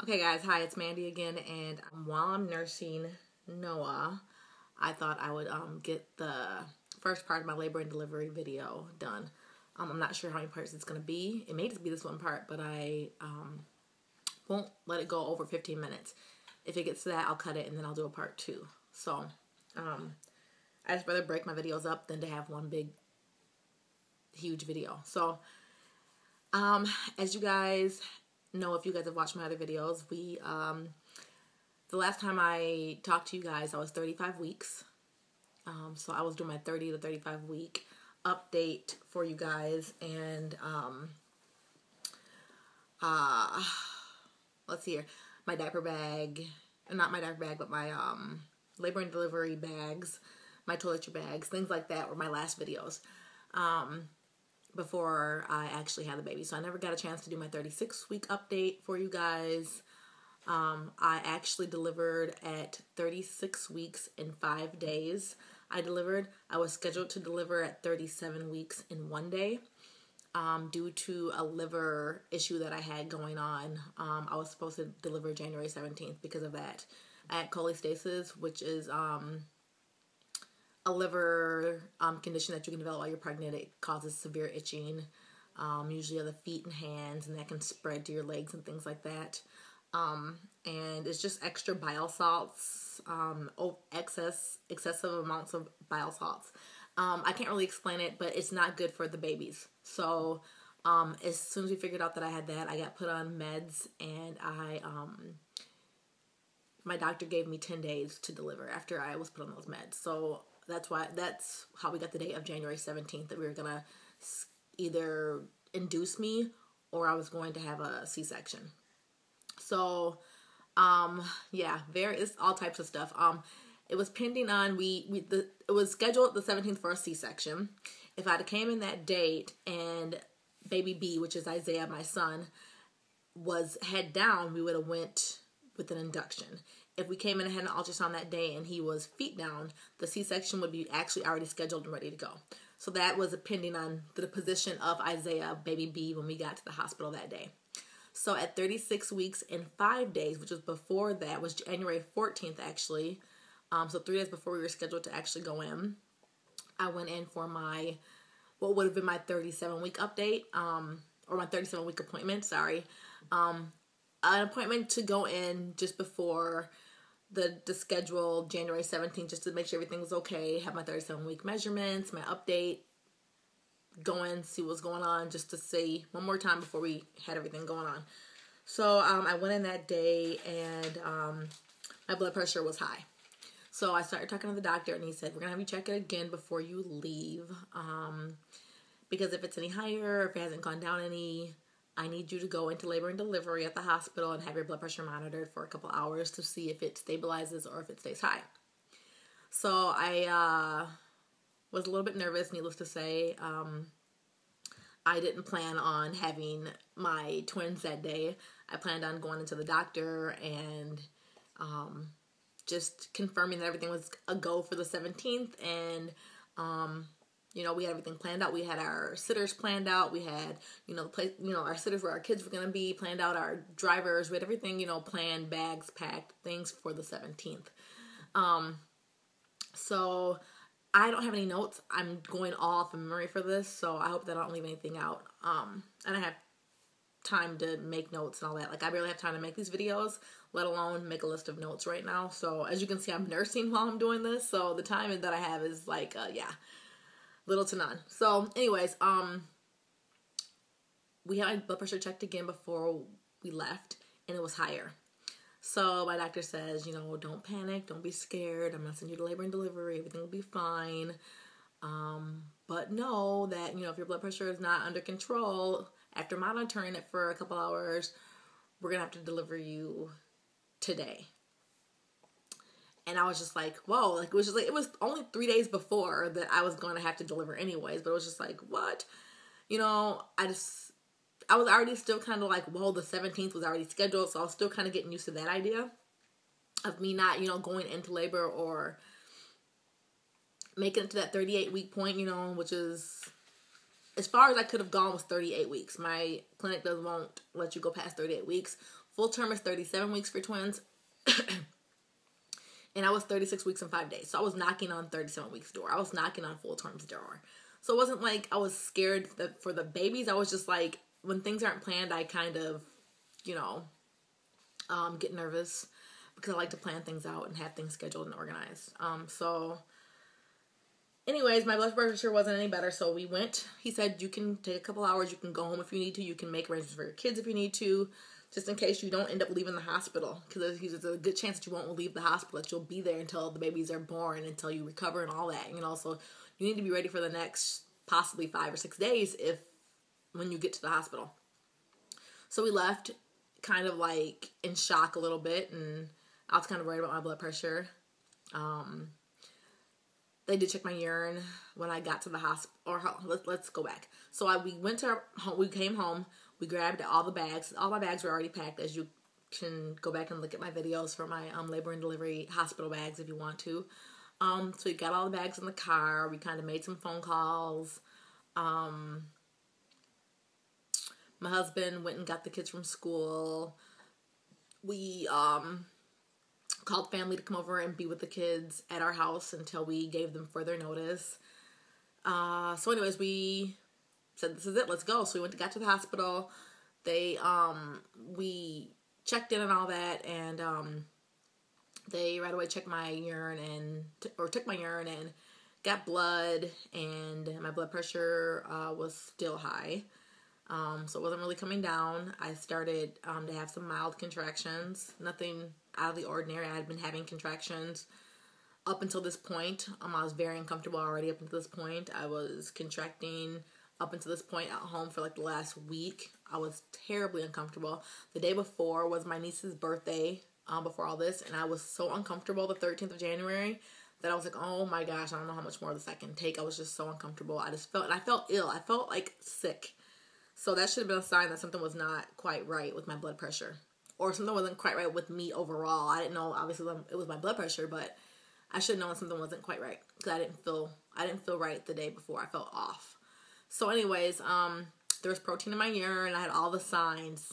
Okay guys, hi, it's Mandy again, and while I'm nursing Noah, I thought I would get the first part of my labor and delivery video done. I'm not sure how many parts it's going to be. It may just be this one part, but I won't let it go over 15 minutes. If it gets to that, I'll cut it and then I'll do a part 2. So, I just rather break my videos up than to have one big, huge video. So, as you guys know, if you guys have watched my other videos, the last time I talked to you guys, I was 35 weeks. So I was doing my 30 to 35 week update for you guys, and let's see here, my diaper bag, not my diaper bag, but my labor and delivery bags, my toiletry bags, things like that were my last videos before I actually had the baby. So I never got a chance to do my 36 week update for you guys. I actually delivered at 36 weeks in 5 days. I was scheduled to deliver at 37 weeks in 1 day. Due to a liver issue that I had going on. I was supposed to deliver January 17th because of that. I had cholestasis, which is a liver condition that you can develop while you're pregnant. It causes severe itching, usually of the feet and hands, and that can spread to your legs and things like that. And it's just extra bile salts, excessive amounts of bile salts. I can't really explain it, but it's not good for the babies. So, as soon as we figured out that I had that, I got put on meds, and my doctor gave me 10 days to deliver after I was put on those meds. So that's how we got the date of January 17th, that we were gonna either induce me or I was going to have a C-section. So, yeah, it's all types of stuff. It was pending on, it was scheduled the 17th for a C-section. If I'd came in that date and baby B, which is Isaiah, my son, was head down, we would have went with an induction. If we came in and had an ultrasound that day and he was feet down, the C-section would be actually already scheduled and ready to go. So that was pending on the position of Isaiah, baby B, when we got to the hospital that day. So at 36 weeks in 5 days, which was before that, was January 14th actually. So 3 days before we were scheduled to actually go in, I went in for what would have been my 37-week update, or my 37-week appointment, sorry. An appointment to go in just before the scheduled January 17th, just to make sure everything was okay, have my 37-week measurements, my update, go in, see what's going on, just to see one more time before we had everything going on. So I went in that day, and my blood pressure was high. So I started talking to the doctor, and he said, we're going to have you check it again before you leave, because if it's any higher, if it hasn't gone down any, I need you to go into labor and delivery at the hospital and have your blood pressure monitored for a couple hours to see if it stabilizes or if it stays high. So I was a little bit nervous, needless to say. I didn't plan on having my twins that day. I planned on going into the doctor and just confirming that everything was a go for the 17th, and we had everything planned out. We had our sitters planned out. We had, the place, our sitters where our kids were going to be planned out, our drivers, we had everything, planned, bags packed, things for the 17th. So I don't have any notes. I'm going all off of memory for this, so I hope that I don't leave anything out. And I have time to make notes and all that. Like, I barely have time to make these videos, let alone make a list of notes right now. So as you can see, I'm nursing while I'm doing this, so the time that I have is like, little to none. So anyways, we had my blood pressure checked again before we left, and it was higher. So my doctor says, don't panic, don't be scared. I'm not sending you to labor and delivery. Everything will be fine. But know that, if your blood pressure is not under control, after monitoring it for a couple hours, we're going to have to deliver you today. And I was just like, whoa, it was only 3 days before that I was going to have to deliver anyways, but it was just like, what? I was already still kind of like, whoa, the 17th was already scheduled, so I was still kind of getting used to that idea of me not, going into labor or making it to that 38-week point, which is, as far as I could have gone, was 38 weeks. My clinic won't let you go past 38 weeks. Full term is 37 weeks for twins. And I was 36 weeks and 5 days. So I was knocking on 37 weeks door. I was knocking on full term's door. So it wasn't like I was scared for the babies. I was just like, when things aren't planned, I kind of, get nervous because I like to plan things out and have things scheduled and organized. So anyways, my blood pressure wasn't any better. So we went. He said, you can take a couple hours. You can go home if you need to. You can make arrangements for your kids if you need to, just in case you don't end up leaving the hospital. Because there's a good chance that you won't leave the hospital, that you'll be there until the babies are born, until you recover and all that. So you need to be ready for the next possibly 5 or 6 days when you get to the hospital. So we left kind of like in shock a little bit, and I was kind of worried about my blood pressure. They did check my urine when I got to the hospital. Or let's go back. So we came home. We grabbed all the bags. All my bags were already packed, as you can go back and look at my videos for my labor and delivery hospital bags if you want to. So we got all the bags in the car. We kind of made some phone calls. My husband went and got the kids from school. We called family to come over and be with the kids at our house until we gave them further notice. So anyways, we said, this is it, let's go. So we got to the hospital. We checked in and all that, and they right away checked my urine took my urine and got blood, and my blood pressure was still high. So it wasn't really coming down. I started to have some mild contractions, nothing out of the ordinary. I had been having contractions up until this point. I was very uncomfortable already up until this point. I was contracting up until this point at home for like the last week. I was terribly uncomfortable. The day before was my niece's birthday, before all this, and I was so uncomfortable the 13th of January that I was like, oh my gosh, I don't know how much more of this I can take. I was just so uncomfortable. I felt ill. I felt like sick. So that should have been a sign that something was not quite right with my blood pressure, or something wasn't quite right with me overall. I didn't know, obviously, it was my blood pressure, but I should have known something wasn't quite right because I didn't feel right the day before. I felt off. So anyways, there was protein in my urine. I had all the signs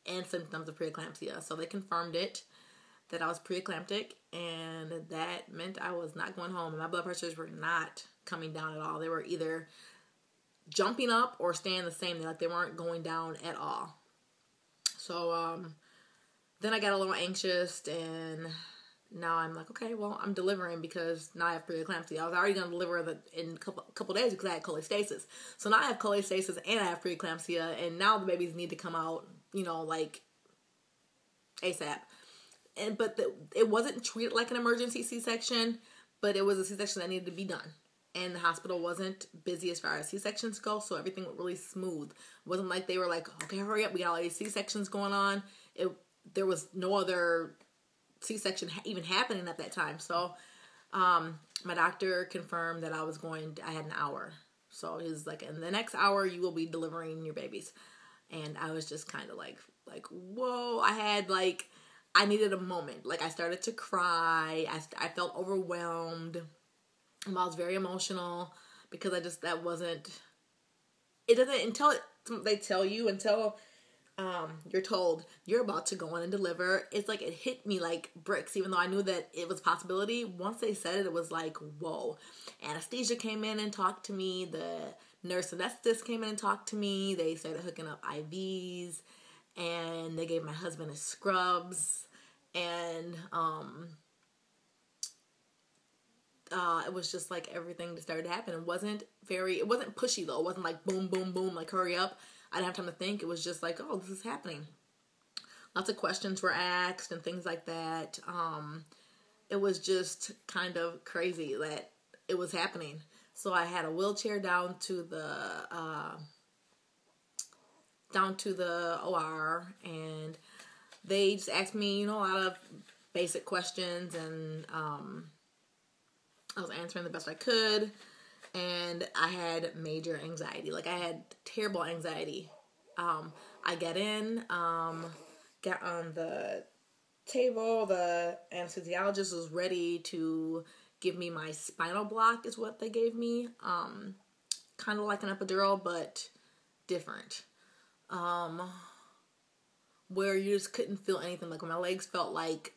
and symptoms of preeclampsia. So they confirmed that I was preeclamptic, and that meant I was not going home. And my blood pressures were not coming down at all. They were either jumping up or staying the same. They weren't going down at all. So then I got a little anxious, and now I'm like, okay, well, I'm delivering because now I have preeclampsia. I was already going to deliver in a couple days because I had cholestasis. So now I have cholestasis and I have preeclampsia, and now the babies need to come out, like ASAP. But it wasn't treated like an emergency C-section, but it was a C-section that needed to be done. And the hospital wasn't busy as far as C-sections go, so everything went really smooth. It wasn't like they were like, okay, hurry up, we got all these C-sections going on. There was no other C-section even happening at that time. So my doctor confirmed that I had an hour. So he was like, in the next hour, you will be delivering your babies. And I was just kind of like, whoa. I needed a moment. I started to cry. I felt overwhelmed. I was very emotional because that wasn't, it doesn't, until they tell you, until you're told you're about to go in and deliver, it's like it hit me like bricks, even though I knew that it was a possibility. Once they said it was like, whoa. Anesthesia came in and talked to me. The nurse anesthetist came in and talked to me. They started hooking up IVs, and they gave my husband his scrubs, and it was just like everything that started to happen. It wasn't pushy though. It wasn't like boom, boom, boom, like hurry up. I didn't have time to think. It was just like, oh, this is happening. Lots of questions were asked and things like that. It was just kind of crazy that it was happening. So I had a wheelchair down to the OR, and they just asked me, a lot of basic questions, and I was answering the best I could, and I had major anxiety. I had terrible anxiety. I get in, got on the table. The anesthesiologist was ready to give me my spinal block, is what they gave me. Kind of like an epidural, but different. where you just couldn't feel anything. Like, my legs felt like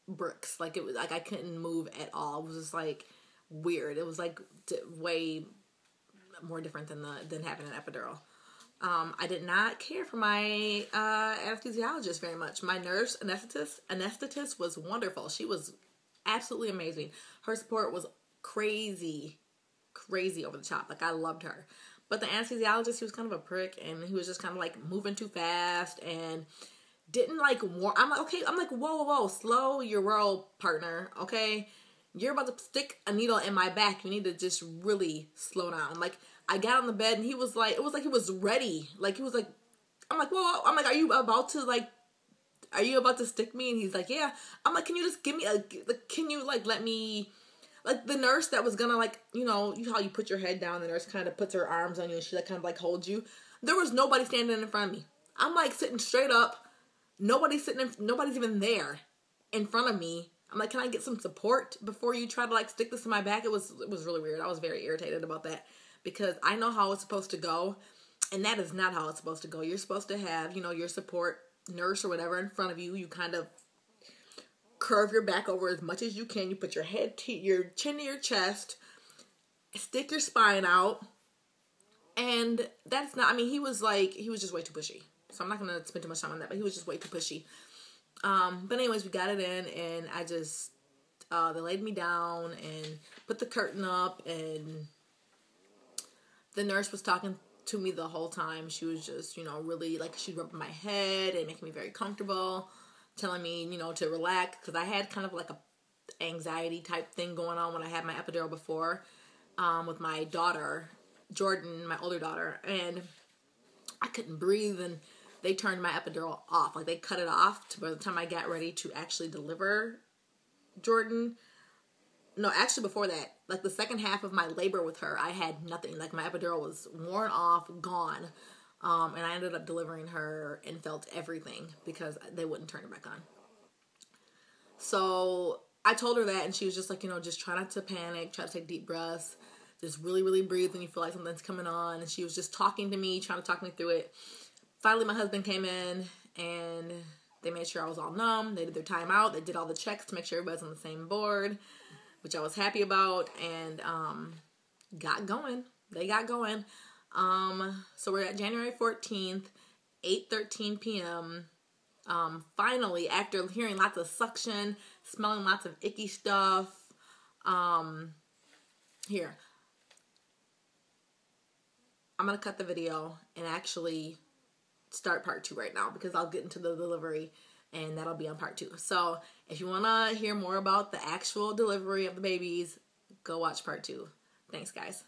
bricks. Like, it was like I couldn't move at all. It was just like weird. It was like way more different than having an epidural. I did not care for my anesthesiologist very much. My nurse anesthetist was wonderful. She was absolutely amazing. Her support was crazy over the top. Like, I loved her. But the anesthesiologist, he was kind of a prick, and he was just kind of like moving too fast and didn't like warn. I'm like, okay. I'm like, whoa, slow your roll, partner. Okay, you're about to stick a needle in my back. You need to just really slow down. Like, I got on the bed and he was like, it was like he was ready. Like, he was like, I'm like, whoa. I'm like, are you about to stick me? And he's like, yeah. I'm like, can you just give me can you like let me, like, the nurse that was gonna, like, you know how you put your head down, the nurse kind of puts her arms on you and she like kind of like holds you. There was nobody standing in front of me. I'm like sitting straight up. Nobody's even there in front of me. I'm like, can I get some support before you try to like stick this in my back? It was really weird. I was very irritated about that because I know how it's supposed to go, and that is not how it's supposed to go. You're supposed to have, you know, your support nurse or whatever in front of you. You kind of curve your back over as much as you can. You put your your chin to your chest, stick your spine out, and that's not. I mean, he was just way too pushy. So I'm not gonna spend too much time on that, but he was just way too pushy. But anyways, we got it in, and I just they laid me down and put the curtain up, and the nurse was talking to me the whole time. She was just, you know, really, like, she rubbed my head and making me very comfortable, telling me, you know, to relax, because I had kind of like a anxiety type thing going on when I had my epidural before, with my daughter, Jordan, my older daughter, and I couldn't breathe, and they turned my epidural off. Like, they cut it off by the time I got ready to actually deliver Jordan. No, actually before that, like the second half of my labor with her, I had nothing. Like, my epidural was worn off, gone. And I ended up delivering her and felt everything because they wouldn't turn it back on. So I told her that, and she was just like, you know, just try not to panic, try to take deep breaths, just really, really breathe when you feel like something's coming on. And she was just talking to me, trying to talk me through it. Finally, my husband came in, and they made sure I was all numb. They did their timeout. They did all the checks to make sure everybody's on the same board, which I was happy about, and got going. They got going. So we're at January 14th, 8:13 p.m. Finally, after hearing lots of suction, smelling lots of icky stuff, here. I'm going to cut the video and actually start part 2 right now, because I'll get into the delivery and that'll be on part 2. So if you want to hear more about the actual delivery of the babies, go watch part 2. Thanks, guys.